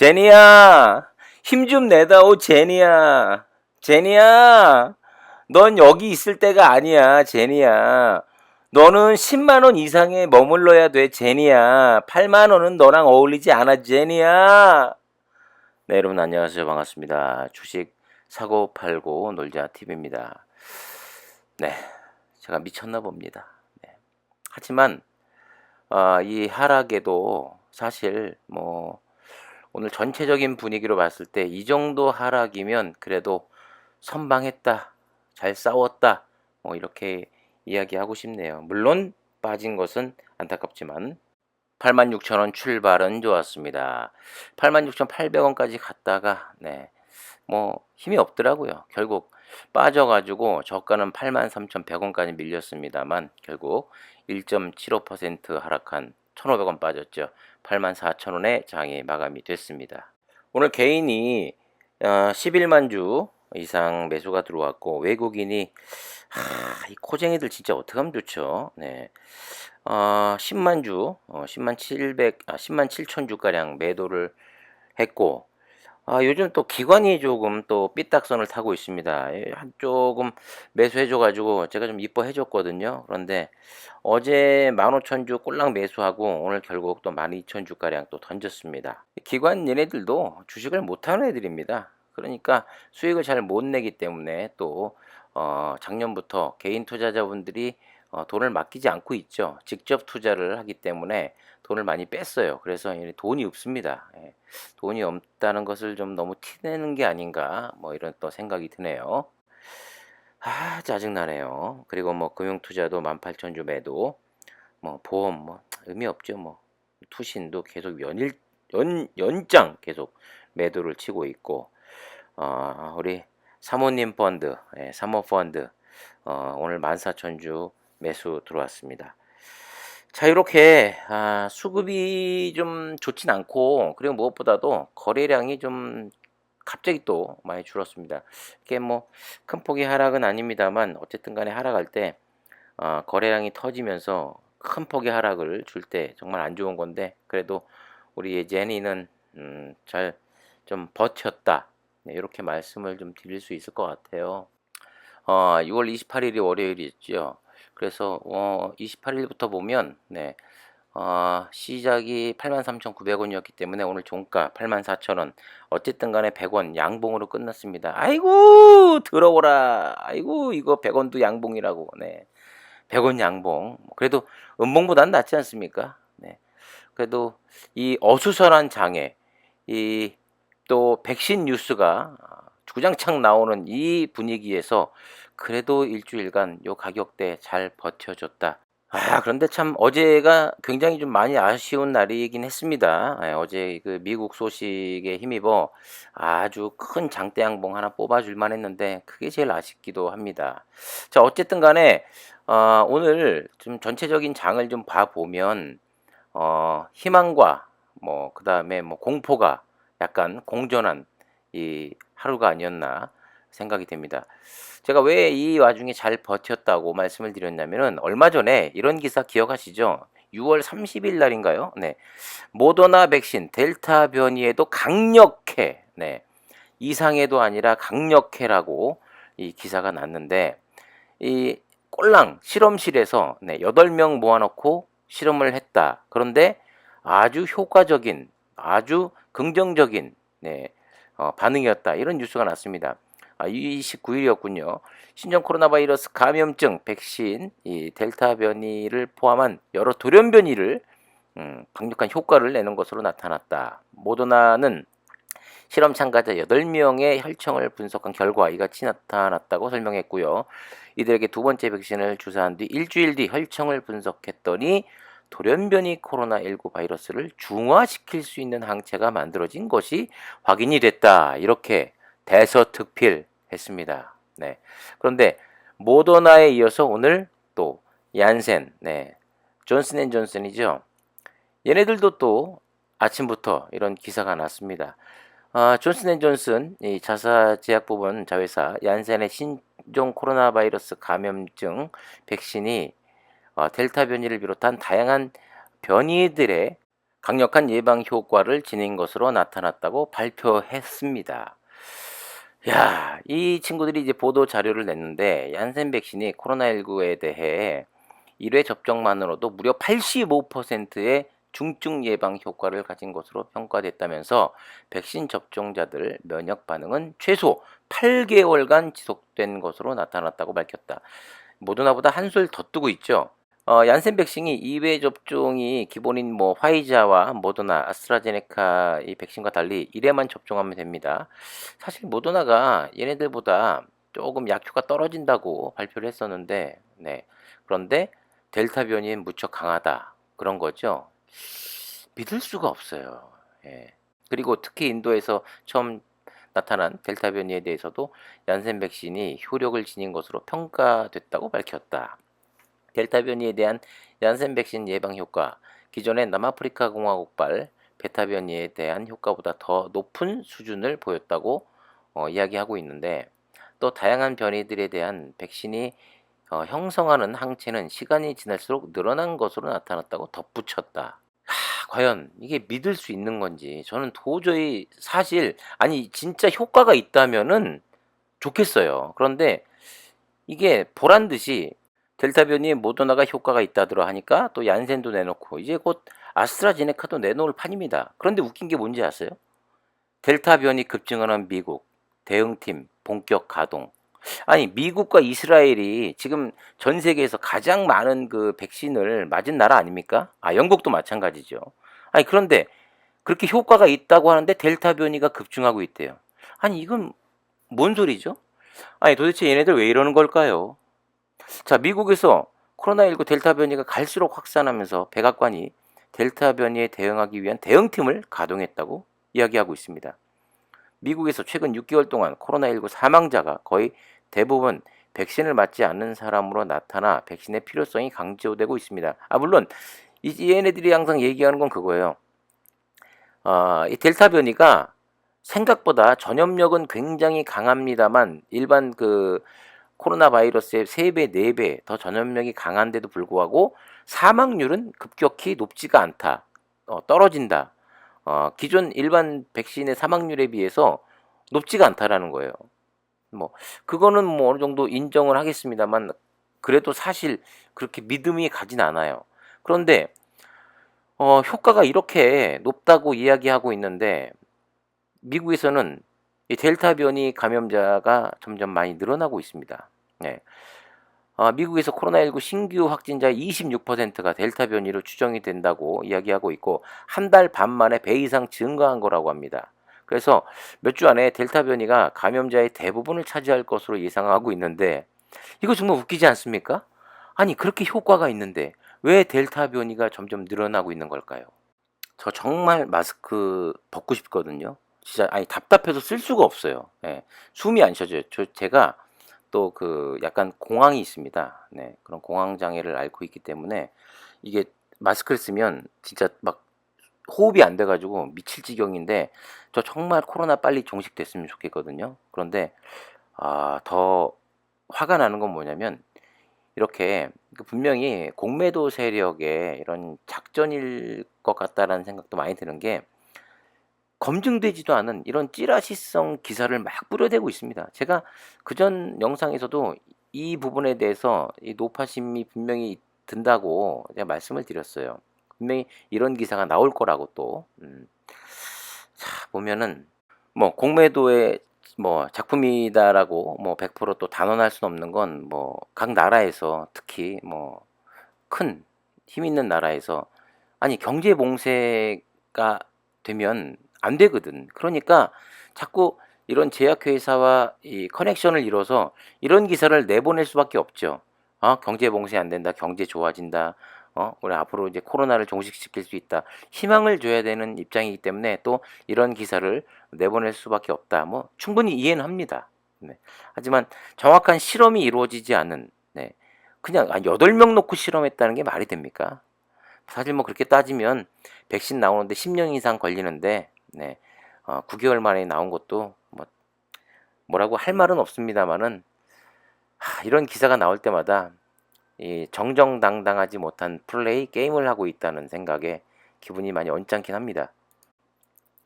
제니야, 힘 좀 내다오, 제니야. 제니야, 넌 여기 있을 때가 아니야, 제니야. 너는 10만 원 이상에 머물러야 돼, 제니야. 8만 원은 너랑 어울리지 않아, 제니야. 네, 여러분 안녕하세요. 반갑습니다. 주식 사고 팔고 놀자 TV입니다. 네, 제가 미쳤나 봅니다. 네. 하지만 이 하락에도 사실 오늘 전체적인 분위기로 봤을 때 이 정도 하락이면 그래도 선방했다, 잘 싸웠다, 이렇게 이야기하고 싶네요. 물론 빠진 것은 안타깝지만 86,000원 출발은 좋았습니다. 86,800원까지 갔다가 힘이 없더라고요. 결국 빠져가지고 저가는 83,100원까지 밀렸습니다만 결국 1.75% 하락한 1,500원 빠졌죠. 84,000원에 장이 마감이 됐습니다. 오늘 개인이 11만 주 이상 매수가 들어왔고 외국인이 이 코쟁이들 진짜 어떻게 하면 좋죠. 네. 10만 주, 10만 7천 주가량 매도를 했고 요즘 또 기관이 조금 또 삐딱선을 타고 있습니다. 조금 매수해줘가지고 제가 좀 이뻐해줬거든요. 그런데 어제 15,000주 꼴랑 매수하고 오늘 결국 또 12,000주가량 또 던졌습니다. 기관 얘네들도 주식을 못하는 애들입니다. 그러니까 수익을 잘 못 내기 때문에 또 작년부터 개인 투자자분들이 돈을 맡기지 않고 있죠. 직접 투자를 하기 때문에 돈을 많이 뺐어요. 그래서 돈이 없습니다. 예. 돈이 없다는 것을 좀 너무 티내는 게 아닌가 이런 또 생각이 드네요. 짜증나네요. 그리고 금융투자도 18,000주 매도, 보험 의미 없죠. 투신도 계속 연장 계속 매도를 치고 있고 우리 사모님 펀드, 사모펀드 오늘 14,000주 매수 들어왔습니다. 자, 이렇게 수급이 좀 좋진 않고 그리고 무엇보다도 거래량이 좀 갑자기 또 많이 줄었습니다. 이게 큰 폭의 하락은 아닙니다만 어쨌든 간에 하락할 때 거래량이 터지면서 큰 폭의 하락을 줄 때 정말 안 좋은 건데 그래도 우리 제니는 잘 좀 버텼다. 네, 이렇게 말씀을 좀 드릴 수 있을 것 같아요. 6월 28일이 월요일이었죠. 그래서 28일부터 보면 시작이 83,900원이었기 때문에 오늘 종가 84,000원. 어쨌든 간에 100원 양봉으로 끝났습니다. 아이고 더러워라. 아이고 이거 100원도 양봉이라고. 네. 100원 양봉. 그래도 음봉보다는 낫지 않습니까? 네. 그래도 이 어수선한 장에 이 또 백신 뉴스가 주장창 나오는 이 분위기에서 그래도 일주일간 요 가격대 잘 버텨줬다. 그런데 참 어제가 굉장히 좀 많이 아쉬운 날이긴 했습니다. 어제 그 미국 소식에 힘입어 아주 큰 장대 양봉 하나 뽑아줄 만했는데 그게 제일 아쉽기도 합니다. 자, 어쨌든 간에 오늘 좀 전체적인 장을 좀 봐보면 희망과 그다음에 공포가 약간 공존한 이 하루가 아니었나 생각이 됩니다. 제가 왜 이 와중에 잘 버텼다고 말씀을 드렸냐면은 얼마 전에 이런 기사 기억하시죠? 6월 30일 날인가요? 네. 모더나 백신 델타 변이에도 강력해. 네. 이상해도 아니라 강력해라고 이 기사가 났는데 이 꼴랑 실험실에서 8명 모아놓고 실험을 했다. 그런데 아주 효과적인, 아주 긍정적인 반응이었다. 이런 뉴스가 났습니다. 29일이었군요. 신종 코로나 바이러스 감염증 백신 이 델타 변이를 포함한 여러 돌연 변이를 강력한 효과를 내는 것으로 나타났다. 모더나는 실험 참가자 8명의 혈청을 분석한 결과 이같이 나타났다고 설명했고요. 이들에게 두 번째 백신을 주사한 뒤 일주일 뒤 혈청을 분석했더니 돌연변이 코로나19 바이러스를 중화시킬 수 있는 항체가 만들어진 것이 확인이 됐다. 이렇게 대서특필했습니다. 네. 그런데 모더나에 이어서 오늘 또 얀센, 존슨앤존슨이죠. 얘네들도 또 아침부터 이런 기사가 났습니다. 존슨앤존슨 이 자사제약부분 자회사 얀센의 신종 코로나 바이러스 감염증 백신이 델타 변이를 비롯한 다양한 변이들의 강력한 예방 효과를 지닌 것으로 나타났다고 발표했습니다. 야, 이 친구들이 이제 보도 자료를 냈는데 얀센 백신이 코로나19에 대해 1회 접종만으로도 무려 85%의 중증 예방 효과를 가진 것으로 평가됐다면서 백신 접종자들 면역 반응은 최소 8개월간 지속된 것으로 나타났다고 밝혔다. 모더나보다 한술 더 뜨고 있죠. 얀센 백신이 2회 접종이 기본인 뭐 화이자와 모더나, 아스트라제네카 이 백신과 달리 1회만 접종하면 됩니다. 사실 모더나가 얘네들보다 조금 약효가 떨어진다고 발표를 했었는데, 네. 그런데 델타 변이는 무척 강하다. 그런 거죠. 믿을 수가 없어요. 예. 그리고 특히 인도에서 처음 나타난 델타 변이에 대해서도 얀센 백신이 효력을 지닌 것으로 평가됐다고 밝혔다. 델타 변이에 대한 얀센 백신 예방 효과, 기존의 남아프리카 공화국발 베타 변이에 대한 효과보다 더 높은 수준을 보였다고 이야기하고 있는데, 또 다양한 변이들에 대한 백신이 형성하는 항체는 시간이 지날수록 늘어난 것으로 나타났다고 덧붙였다. 과연 이게 믿을 수 있는 건지 저는 도저히 사실 아니 진짜 효과가 있다면은 좋겠어요. 그런데 이게 보란 듯이 델타 변이에 모더나가 효과가 있다더라 하니까 또 얀센도 내놓고 이제 곧 아스트라제네카도 내놓을 판입니다. 그런데 웃긴 게 뭔지 아세요? 델타 변이 급증하는 미국 대응팀 본격 가동. 아니 미국과 이스라엘이 지금 전 세계에서 가장 많은 그 백신을 맞은 나라 아닙니까? 아 영국도 마찬가지죠. 아니 그런데 그렇게 효과가 있다고 하는데 델타 변이가 급증하고 있대요. 아니 이건 뭔 소리죠? 아니 도대체 얘네들 왜 이러는 걸까요? 자, 미국에서 코로나19 델타 변이가 갈수록 확산하면서 백악관이 델타 변이에 대응하기 위한 대응팀을 가동했다고 이야기하고 있습니다. 미국에서 최근 6개월 동안 코로나19 사망자가 거의 대부분 백신을 맞지 않는 사람으로 나타나 백신의 필요성이 강조되고 있습니다. 물론 얘네들이 항상 얘기하는 건 그거예요. 이 델타 변이가 생각보다 전염력은 굉장히 강합니다만 일반 그 코로나 바이러스의 3배, 4배 더 전염력이 강한데도 불구하고 사망률은 급격히 높지가 않다. 떨어진다. 기존 일반 백신의 사망률에 비해서 높지가 않다라는 거예요. 뭐 그거는 뭐 어느 정도 인정을 하겠습니다만 그래도 사실 그렇게 믿음이 가진 않아요. 그런데 효과가 이렇게 높다고 이야기하고 있는데 미국에서는 이 델타 변이 감염자가 점점 많이 늘어나고 있습니다. 네. 미국에서 코로나19 신규 확진자의 26%가 델타 변이로 추정이 된다고 이야기하고 있고 한 달 반 만에 배 이상 증가한 거라고 합니다. 그래서 몇 주 안에 델타 변이가 감염자의 대부분을 차지할 것으로 예상하고 있는데 이거 정말 웃기지 않습니까? 아니 그렇게 효과가 있는데 왜 델타 변이가 점점 늘어나고 있는 걸까요? 저 정말 마스크 벗고 싶거든요. 진짜 아니 답답해서 쓸 수가 없어요. 예. 숨이 안 쉬어져요. 제가 또 그 약간 공황이 있습니다. 네. 그런 공황 장애를 앓고 있기 때문에 이게 마스크를 쓰면 진짜 막 호흡이 안 돼 가지고 미칠 지경인데 저 정말 코로나 빨리 종식됐으면 좋겠거든요. 그런데 더 화가 나는 건 뭐냐면 이렇게 그 분명히 공매도 세력의 이런 작전일 것 같다라는 생각도 많이 드는 게 검증되지도 않은 이런 찌라시성 기사를 막 뿌려대고 있습니다. 제가 그전 영상에서도 이 부분에 대해서 이 노파심이 분명히 든다고 제가 말씀을 드렸어요. 분명히 이런 기사가 나올 거라고 또. 자, 보면은 뭐 공매도의 뭐 작품이다라고 뭐 100%또 단언할 수는 없는 건 뭐 각 나라에서 특히 뭐 큰 힘 있는 나라에서 아니 경제 봉쇄가 되면 안 되거든. 그러니까 자꾸 이런 제약회사와 이 커넥션을 이뤄서 이런 기사를 내보낼 수밖에 없죠. 경제 봉쇄 안 된다. 경제 좋아진다. 우리 앞으로 이제 코로나를 종식시킬 수 있다. 희망을 줘야 되는 입장이기 때문에 또 이런 기사를 내보낼 수밖에 없다. 뭐 충분히 이해는 합니다. 네. 하지만 정확한 실험이 이루어지지 않은 네. 그냥 8명 놓고 실험했다는 게 말이 됩니까? 사실 뭐 그렇게 따지면 백신 나오는데 10년 이상 걸리는데 네. 9개월 만에 나온 것도 뭐라고 할 말은 없습니다만은 이런 기사가 나올 때마다 이 정정당당하지 못한 플레이 게임을 하고 있다는 생각에 기분이 많이 언짢긴 합니다.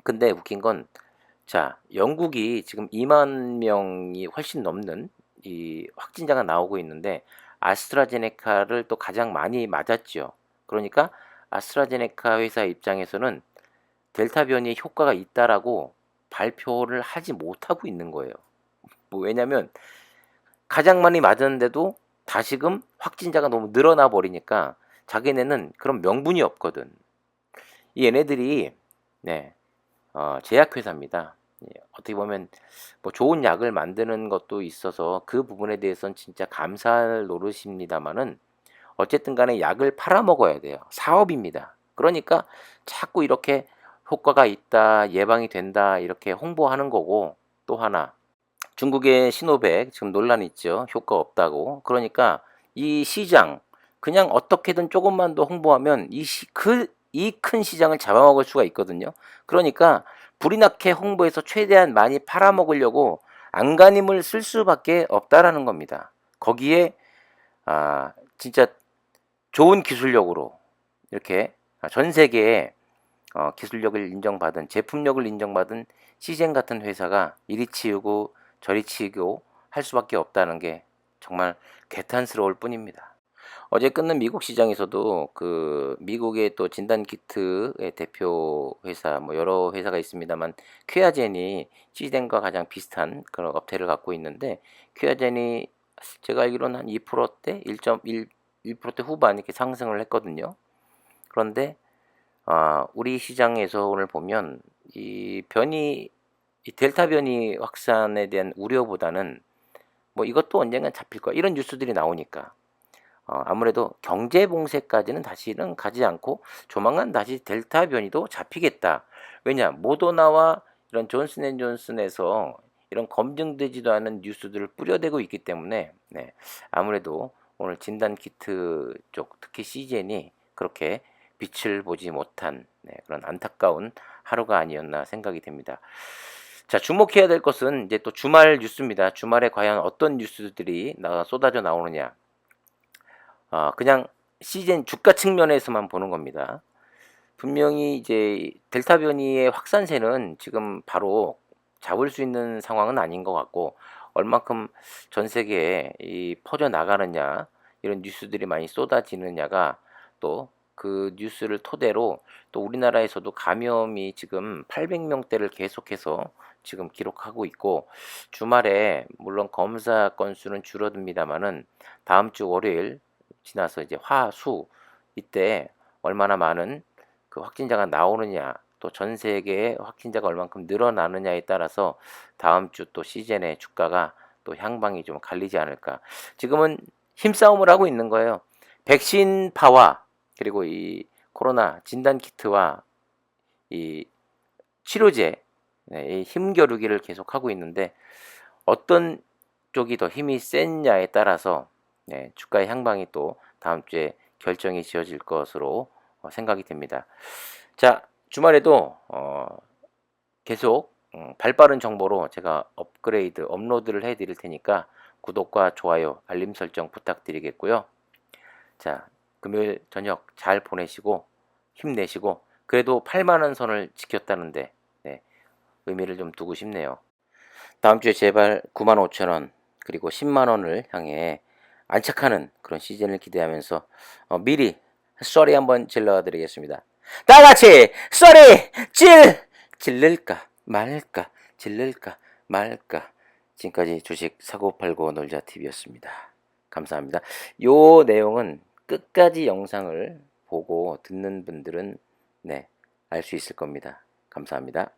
근데 웃긴 건, 자, 영국이 지금 2만 명이 훨씬 넘는 이 확진자가 나오고 있는데 아스트라제네카를 또 가장 많이 맞았죠. 그러니까 아스트라제네카 회사 입장에서는 델타 변이에 효과가 있다라고 발표를 하지 못하고 있는 거예요. 뭐 왜냐면 가장 많이 맞았는데도 다시금 확진자가 너무 늘어나 버리니까 자기네는 그런 명분이 없거든. 이 얘네들이 네, 제약회사입니다. 예, 어떻게 보면 뭐 좋은 약을 만드는 것도 있어서 그 부분에 대해서는 진짜 감사할 노릇입니다만은 어쨌든 간에 약을 팔아먹어야 돼요. 사업입니다. 그러니까 자꾸 이렇게 효과가 있다, 예방이 된다 이렇게 홍보하는 거고, 또 하나 중국의 시노백 지금 논란 있죠. 효과 없다고. 그러니까 이 시장 그냥 어떻게든 조금만 더 홍보하면 이 큰 시장을 잡아먹을 수가 있거든요. 그러니까 불이 나게 홍보해서 최대한 많이 팔아먹으려고 안간힘을 쓸 수밖에 없다라는 겁니다. 거기에 진짜 좋은 기술력으로 이렇게 전 세계에 기술력을 인정받은 제품력을 인정받은 시젠 같은 회사가 이리 치우고 저리 치우고 할 수밖에 없다는 게 정말 개탄스러울 뿐입니다. 어제 끊는 미국 시장에서도 그 미국의 또 진단 키트의 대표 회사 뭐 여러 회사가 있습니다만 퀴아젠이 시젠과 가장 비슷한 그런 업태를 갖고 있는데 퀴아젠이 제가 알기로는 한 2%대 1.1% 후반 이렇게 상승을 했거든요. 그런데 우리 시장에서 오늘 보면 이 델타 변이 확산에 대한 우려보다는 뭐 이것도 언젠간 잡힐 거야 이런 뉴스들이 나오니까 아무래도 경제 봉쇄까지는 다시는 가지 않고 조만간 다시 델타 변이도 잡히겠다. 왜냐 모더나와 이런 존슨앤존슨에서 이런 검증되지도 않은 뉴스들을 뿌려대고 있기 때문에 네, 아무래도 오늘 진단 키트 쪽 특히 시젠이 그렇게 빛을 보지 못한 네, 그런 안타까운 하루가 아니었나 생각이 됩니다. 자, 주목해야 될 것은 이제 또 주말 뉴스입니다. 주말에 과연 어떤 뉴스들이 쏟아져 나오느냐. 그냥 시즌 주가 측면에서만 보는 겁니다. 분명히 이제 델타 변이의 확산세는 지금 바로 잡을 수 있는 상황은 아닌 것 같고 얼만큼 전 세계에 퍼져 나가느냐 이런 뉴스들이 많이 쏟아지느냐가 또 그 뉴스를 토대로 또 우리나라에서도 감염이 지금 800명대를 계속해서 지금 기록하고 있고 주말에 물론 검사 건수는 줄어듭니다만은 다음 주 월요일 지나서 이제 화수 이때 얼마나 많은 그 확진자가 나오느냐 또 전 세계의 확진자가 얼만큼 늘어나느냐에 따라서 다음 주 또 시즌의 주가가 또 향방이 좀 갈리지 않을까. 지금은 힘싸움을 하고 있는 거예요. 백신파와 그리고 이 코로나 진단 키트와 이 치료제 이 힘겨루기를 계속 하고 있는데 어떤 쪽이 더 힘이 센냐에 따라서 네, 주가의 향방이 또 다음 주에 결정이 지어질 것으로 생각이 됩니다. 자, 주말에도 계속 발빠른 정보로 제가 업로드를 해드릴 테니까 구독과 좋아요, 알림 설정 부탁드리겠고요. 자, 금요일 저녁 잘 보내시고 힘내시고 그래도 8만원 선을 지켰다는데 네, 의미를 좀 두고 싶네요. 다음 주에 제발 95,000원 그리고 10만원을 향해 안착하는 그런 시즌을 기대하면서 미리 쏘리 한번 질러드리겠습니다. 다같이 쏘리 질를까 말까 질를까 말까. 지금까지 주식 사고팔고 놀자TV였습니다. 감사합니다. 요 내용은 끝까지 영상을 보고 듣는 분들은 네, 알 수 있을 겁니다. 감사합니다.